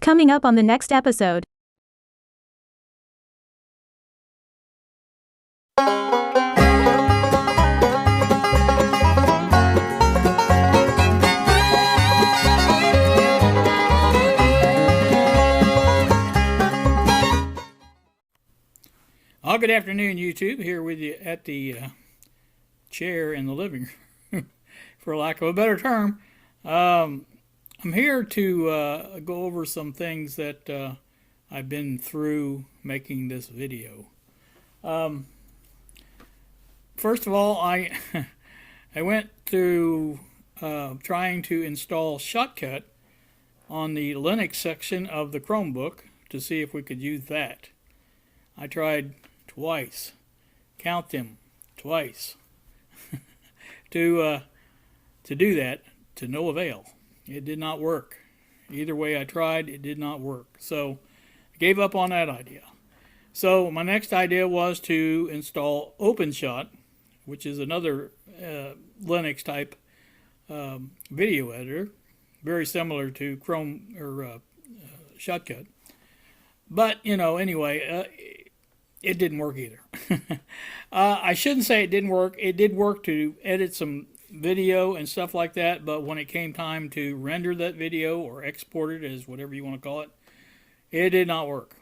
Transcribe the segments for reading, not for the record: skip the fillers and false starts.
Coming up on the next episode. Good afternoon, YouTube. Here with you at the chair in the living room, for lack of a better term. I'm here to go over some things that I've been through making this video. First of all, I went through trying to install Shotcut on the Linux section of the Chromebook to see if we could use that. I tried twice, count them, twice, to do that, to no avail. It did not work. Either way I tried, it did not work. So I gave up on that idea. So my next idea was to install OpenShot, which is another Linux type video editor, very similar to Chrome or Shotcut. But, anyway, it didn't work either. I shouldn't say it didn't work. It did work to edit some video and stuff like that, but when it came time to render that video or export it, as whatever you want to call it, it did not work.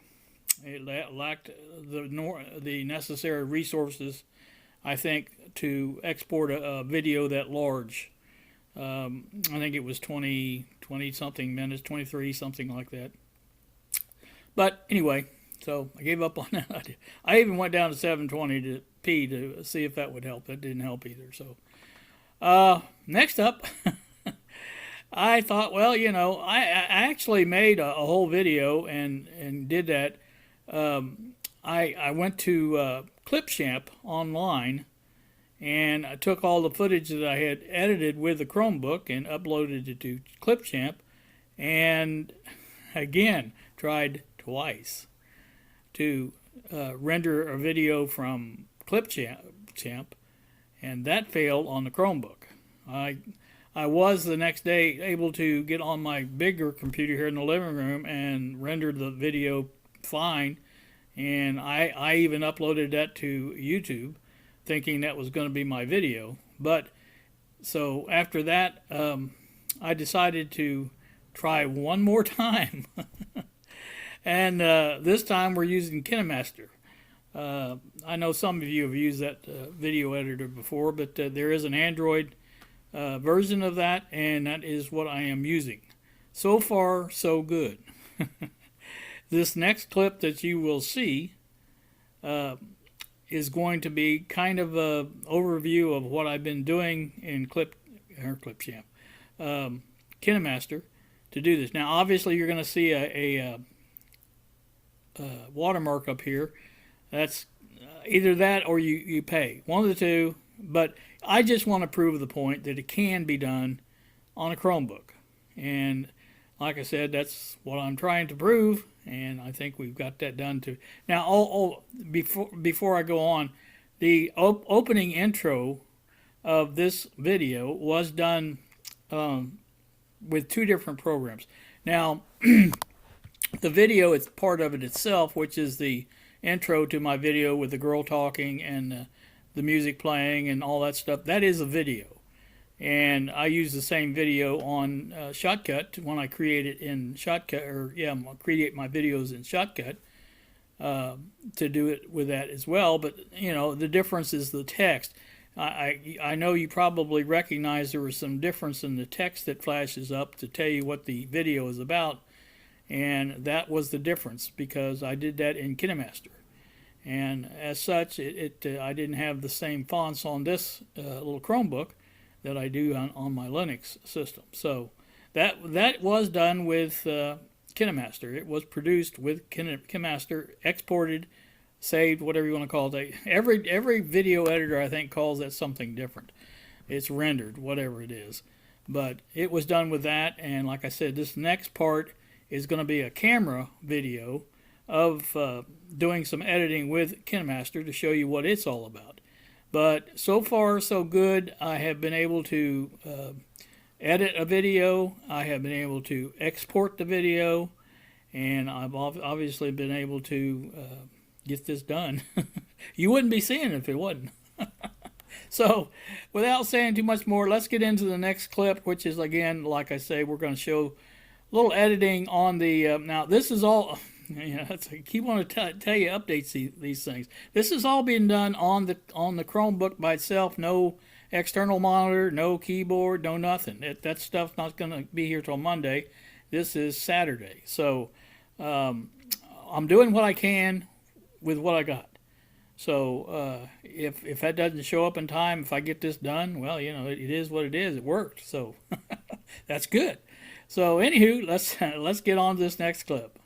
It lacked the necessary resources, I think, to export a video that large. I think it was 20 something minutes, 23, something like that. But anyway, so I gave up on that idea. I even went down to 720p to see if that would help. That didn't help either. So next up, I thought, well, I actually made a whole video and did that. I went to Clipchamp online, and I took all the footage that I had edited with the Chromebook and uploaded it to Clipchamp, and again tried twice to render a video from Clipchamp, and that failed on the Chromebook. I was the next day able to get on my bigger computer here in the living room and render the video fine, and I even uploaded that to YouTube thinking that was going to be my video. But so after that, I decided to try one more time. And this time we're using KineMaster. I know some of you have used that video editor before, but there is an Android version of that, and that is what I am using. So far, so good. This next clip that you will see is going to be kind of an overview of what I've been doing in KineMaster to do this. Now, obviously, you're going to see a watermark up here. That's either that or you pay. One of the two. But I just want to prove the point that it can be done on a Chromebook. And like I said, that's what I'm trying to prove. And I think we've got that done too. Now, before I go on, the opening intro of this video was done with two different programs. Now, the video is part of it itself, which is the intro to my video with the girl talking and the music playing and all that stuff. That is a video. And I use the same video on Shotcut when I create it in Shotcut, I create my videos in Shotcut to do it with that as well. But, the difference is the text. I know you probably recognize there was some difference in the text that flashes up to tell you what the video is about. And that was the difference because I did that in KineMaster. And as such, I didn't have the same fonts on this little Chromebook that I do on my Linux system. So that was done with KineMaster. It was produced with KineMaster, exported, saved, whatever you want to call it. Every video editor, I think, calls that something different. It's rendered, whatever it is. But it was done with that, and like I said, this next part is going to be a camera video of doing some editing with KineMaster to show you what it's all about. But so far, so good. I have been able to edit a video. I have been able to export the video. and I've obviously been able to get this done. You wouldn't be seeing it if it wasn't. So, without saying too much more, let's get into the next clip, which is, again, like I say, we're going to show a little editing on the. Now, this is all. I keep wanting to tell you updates these things. This is all being done on the Chromebook by itself. No external monitor, no keyboard, no nothing. That stuff's not going to be here till Monday. This is Saturday, so I'm doing what I can with what I got. So if that doesn't show up in time, if I get this done, well, it is what it is. It worked, so that's good. So anywho, let's get on to this next clip.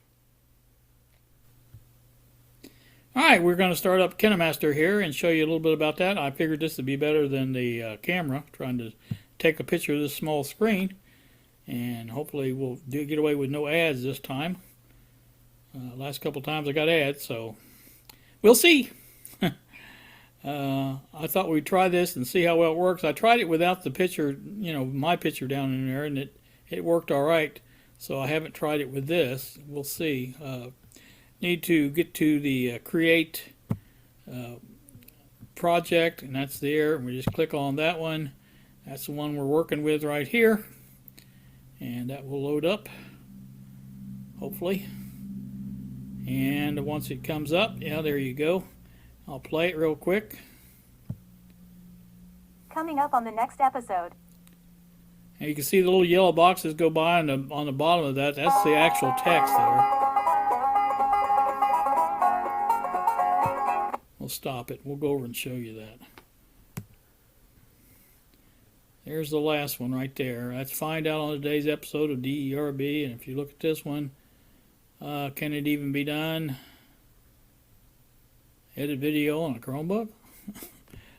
All right, we're going to start up KineMaster here and show you a little bit about that. I figured this would be better than the camera, trying to take a picture of this small screen, and hopefully we'll get away with no ads this time. Last couple times I got ads, so we'll see. I thought we'd try this and see how well it works. I tried it without the picture, my picture down in there, and it worked all right. So I haven't tried it with this. We'll see. Need to get to the create project, and that's there. And we just click on that one. That's the one we're working with right here, and that will load up, hopefully. And once it comes up, yeah, there you go. I'll play it real quick. Coming up on the next episode. And you can see the little yellow boxes go by on the bottom of that. That's the actual text there. We'll stop it. We'll go over and show you that. There's the last one right there. That's find out on today's episode of DERB. And if you look at this one, can it even be done? Edit video on a Chromebook.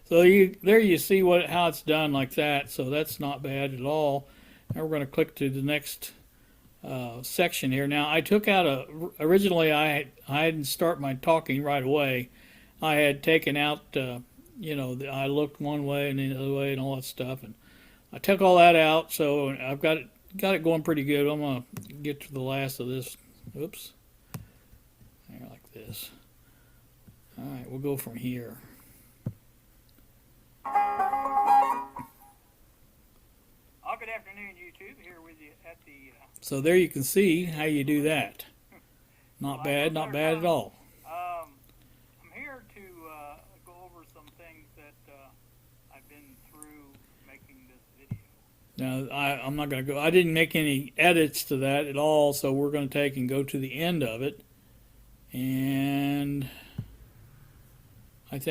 So there you see how it's done like that. So that's not bad at all. Now we're going to click to the next section here. Now I took out originally I didn't start my talking right away. I had taken out I looked one way and the other way and all that stuff, and I took all that out. So I've got it going pretty good. I'm going to get to the last of this. Oops. There, like this. All right, we'll go from here. Good afternoon, YouTube. Here with you at the. So there you can see how you do that. Not bad, not bad at all. I'm here to go over some things that I've been through making this video. Now I'm not going to go. I didn't make any edits to that at all, so we're going to take and go to the end of it, and. I'm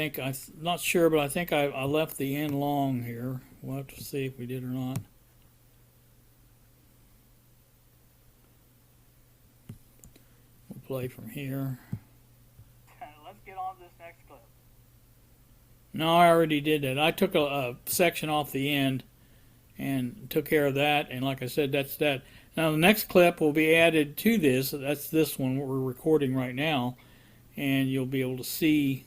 not sure, but I think I left the end long here. We'll have to see if we did or not. We'll play from here. Let's get on to this next clip. No, I already did that. I took a section off the end and took care of that. And like I said, that's that. Now the next clip will be added to this. That's this one we're recording right now. And you'll be able to see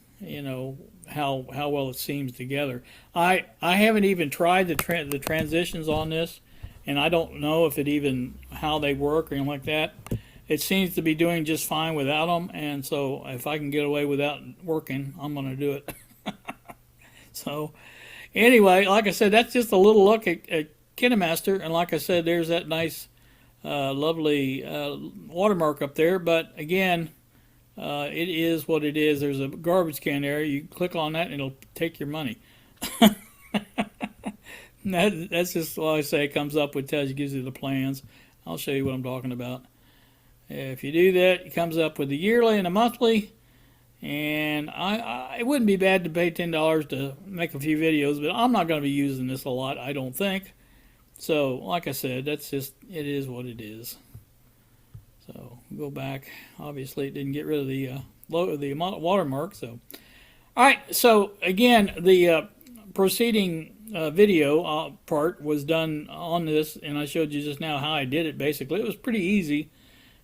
how well it seems together. I haven't even tried the transitions on this, and I don't know if how they work or anything like that. It seems to be doing just fine without them, and so if I can get away without working, I'm going to do it. So anyway, like I said, that's just a little look at KineMaster, and like I said, there's that nice lovely watermark up there, but again, it is what it is. There's a garbage can there. You click on that and it'll take your money. That's just what I say. It comes up with, gives you the plans. I'll show you what I'm talking about. If you do that, it comes up with a yearly and a monthly. And it wouldn't be bad to pay $10 to make a few videos, but I'm not going to be using this a lot, I don't think. So, like I said, it is what it is. So go back. Obviously, it didn't get rid of the watermark. So, all right. So again, the proceeding video part was done on this, and I showed you just now how I did it. Basically, it was pretty easy.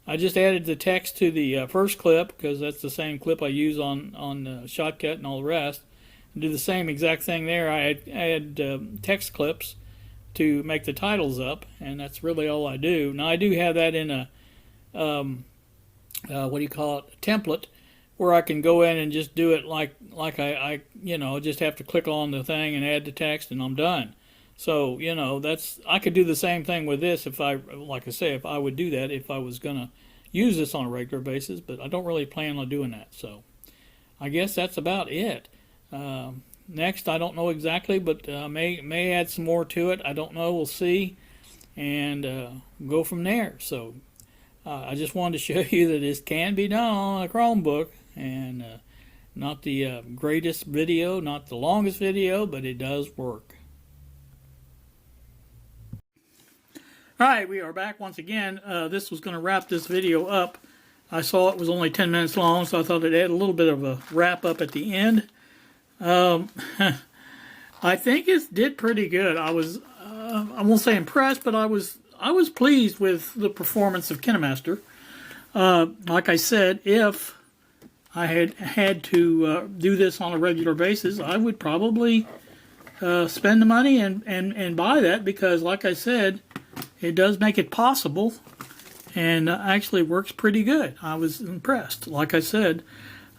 I just added the text to the first clip because that's the same clip I use on Shotcut and all the rest. And do the same exact thing there. I add text clips to make the titles up, and that's really all I do. Now I do have that in a what do you call it, template, where I can go in and just do it like I just have to click on the thing and add the text and I'm done. So that's, I could do the same thing with this if I, like I say, if I would do that if I was gonna use this on a regular basis, but I don't really plan on doing that. So I guess that's about it. Next, I don't know exactly, but may add some more to it. I don't know. We'll see, and go from there. So I just wanted to show you that this can be done on a Chromebook, and not the greatest video, not the longest video, but it does work. Alright, we are back once again. This was going to wrap this video up. I saw it was only 10 minutes long, so I thought I'd add a little bit of a wrap up at the end. I think it did pretty good. I won't say impressed, but I was pleased with the performance of KineMaster. Like I said, if I had to do this on a regular basis, I would probably spend the money and buy that, because like I said, it does make it possible, and actually works pretty good. I was impressed. Like I said,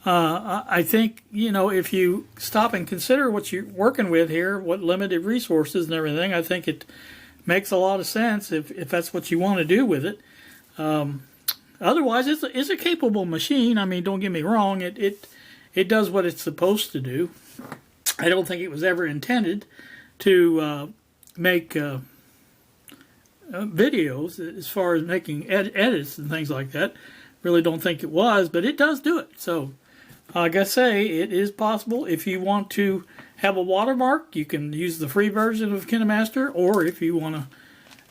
I think, if you stop and consider what you're working with here, what limited resources and everything, I think it makes a lot of sense if that's what you want to do with it. Otherwise, it's a capable machine. I mean, don't get me wrong. It does what it's supposed to do. I don't think it was ever intended to make videos as far as making edits and things like that. Really don't think it was, but it does do it. So, like I say, it is possible. If you want to have a watermark, you can use the free version of KineMaster, or if you want to,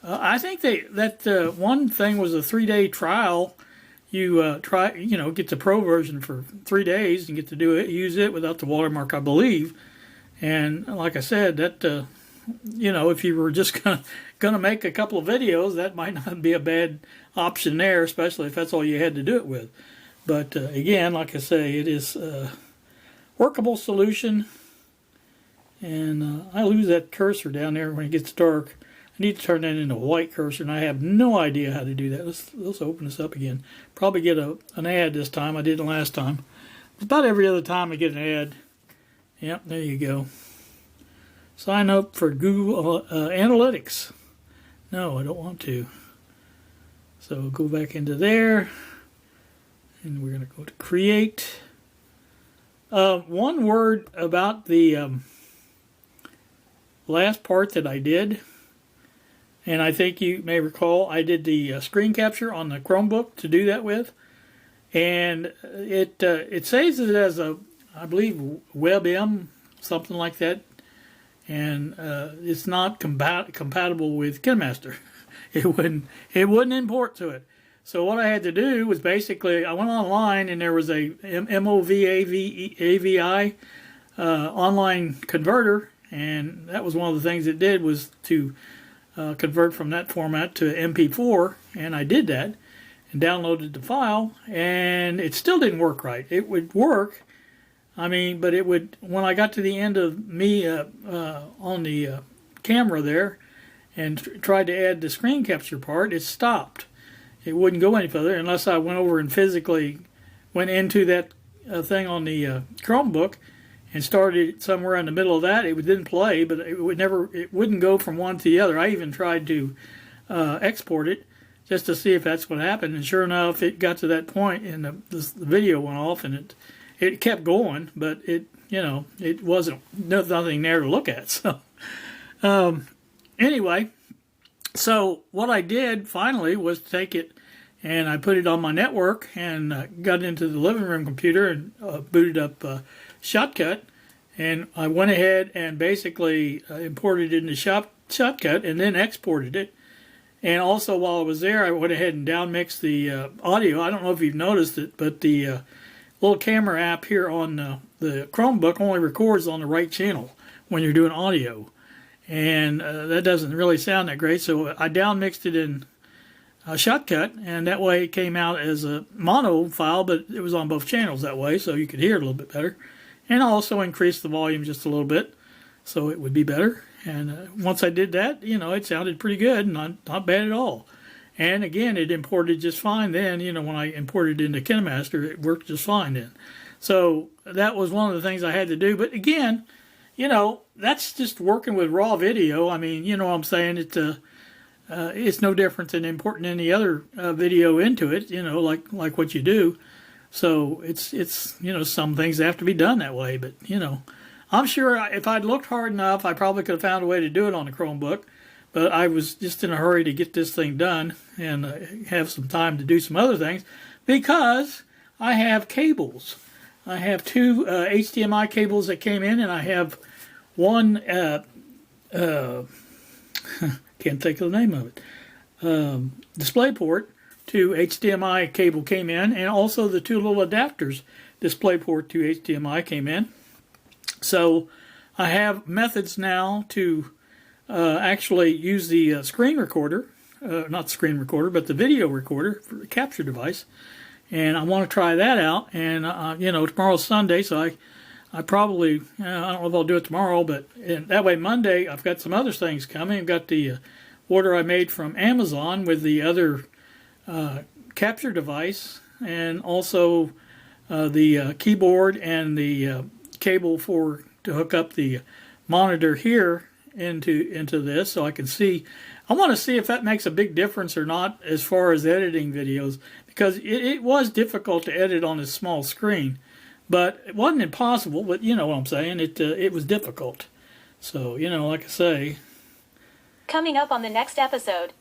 I think that one thing was a 3-day trial. You get the pro version for 3 days and get to do it, use it without the watermark, I believe. And like I said, that if you were just gonna make a couple of videos, that might not be a bad option there, especially if that's all you had to do it with. But again, like I say, it is a workable solution. And I lose that cursor down there when it gets dark. I need to turn that into a white cursor, and I have no idea how to do that. Let's open this up again. Probably get an ad this time. I didn't last time. About every other time I get an ad. Yep, there you go. Sign up for Google Analytics. No, I don't want to. So go back into there. And we're going to go to Create. One word about the last part that I did. And I think you may recall I did the screen capture on the Chromebook to do that with. And it saves it as a, I believe, WebM, something like that. And it's not compatible with KineMaster. It wouldn't import to it. So what I had to do was basically, I went online and there was a MOVAVI online converter, and that was one of the things it did, was to convert from that format to MP4, and I did that and downloaded the file, and it still didn't work right. It would work, I mean, but it would, when I got to the end of me on the camera there and tried to add the screen capture part, it stopped. It wouldn't go any further unless I went over and physically went into that thing on the Chromebook and started somewhere in the middle of that. It didn't play, but it wouldn't go from one to the other. I even tried to export it just to see if that's what happened, and sure enough, it got to that point and the video went off, and it kept going, but it wasn't, nothing there to look at. So anyway, so what I did finally was take it and I put it on my network and got into the living room computer and booted up Shotcut, and I went ahead and basically imported it into Shotcut and then exported it. And also while I was there, I went ahead and downmixed the audio. I don't know if you've noticed it, but the little camera app here on the Chromebook only records on the right channel when you're doing audio. And that doesn't really sound that great, so I downmixed it in Shotcut, and that way it came out as a mono file, but it was on both channels that way, so you could hear it a little bit better. And I also increased the volume just a little bit, so it would be better. And once I did that, it sounded pretty good, not bad at all. And again, it imported just fine then. You know, when I imported it into KineMaster, it worked just fine then. So that was one of the things I had to do. But again, you know, that's just working with raw video. I mean, you know what I'm saying? It's no different than importing any other video into it, you know, like what you do. So it's you know, some things have to be done that way. But, you know, I'm sure if I'd looked hard enough, I probably could have found a way to do it on the Chromebook. But I was just in a hurry to get this thing done and have some time to do some other things because I have cables. I have two HDMI cables that came in, and I have one, can't think of the name of it, DisplayPort to HDMI cable came in, and also the two little adapters, DisplayPort to HDMI came in. So I have methods now to actually use the screen recorder, not screen recorder, but the video recorder for the capture device. And I want to try that out. And, you know, tomorrow's Sunday, so I probably, I don't know if I'll do it tomorrow, but that way Monday I've got some other things coming. I've got the order I made from Amazon with the other capture device, and also the keyboard and the cable to hook up the monitor here into this, so I can see. I want to see if that makes a big difference or not as far as editing videos, because it was difficult to edit on this small screen, but it wasn't impossible. But you know what I'm saying? It was difficult. So, you know, like I say. Coming up on the next episode.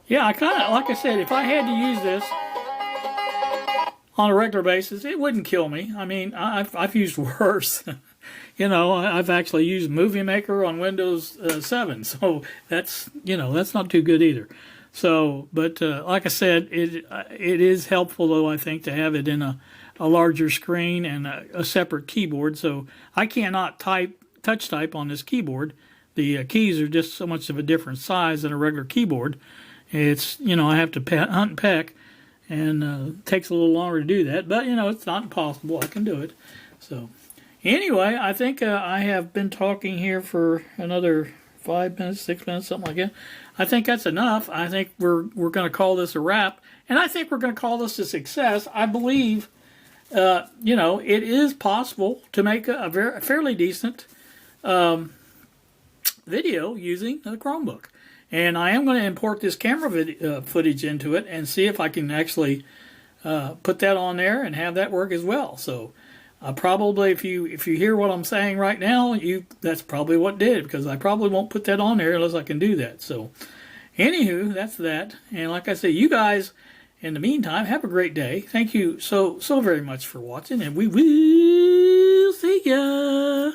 Yeah, I kind of, like I said, if I had to use this on a regular basis, it wouldn't kill me. I mean, I've used worse. You know, I've actually used Movie Maker on Windows 7, so that's, you know, that's not too good either. So, but like I said, it is helpful, though, I think, to have it in a larger screen and a separate keyboard. So I cannot touch type on this keyboard. The keys are just so much of a different size than a regular keyboard. It's, you know, I have to hunt and peck, and it takes a little longer to do that. But, you know, it's not impossible. I can do it. So anyway, I think I have been talking here for another 5 minutes, 6 minutes, something like that. I think that's enough. I think we're going to call this a wrap, and I think we're going to call this a success. I believe, you know, it is possible to make a fairly decent video using a Chromebook. And I am going to import this camera footage into it and see if I can actually put that on there and have that work as well. So probably, if you hear what I'm saying right now, that's probably what did it, because I probably won't put that on there unless I can do that. So anywho, that's that. And like I say, you guys, in the meantime, have a great day. Thank you so very much for watching, and we will see ya.